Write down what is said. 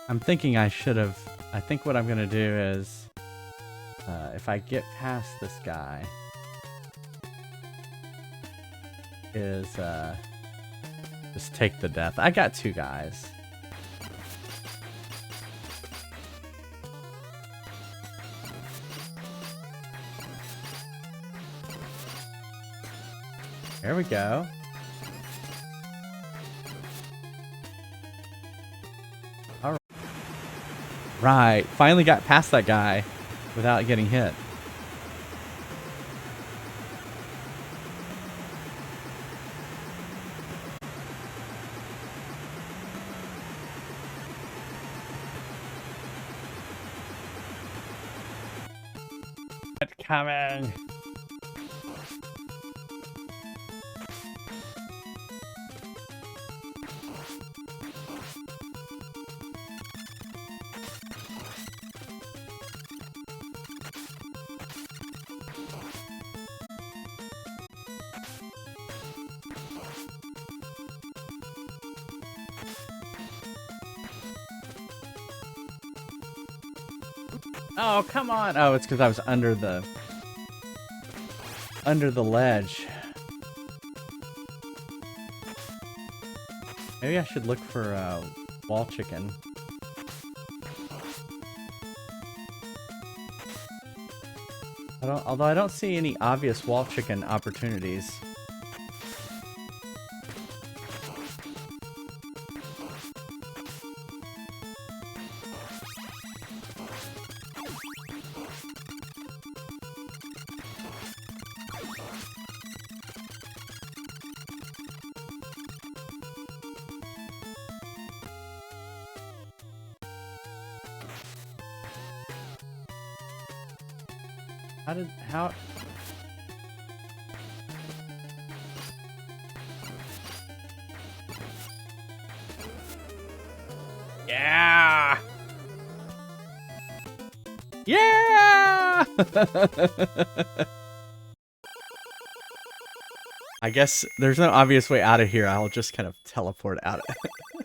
I'm thinking I should have... I think what I'm gonna do is... if I get past this guy... is, just take the death. I got 2 guys. There we go. All right. Finally got past that guy without getting hit. It's coming. Oh, come on. Oh, it's because I was under the ledge. Maybe I should look for wall chicken. Although I don't see any obvious wall chicken opportunities. How? Yeah! Yeah! I guess there's no obvious way out of here. I'll just kind of teleport out of it.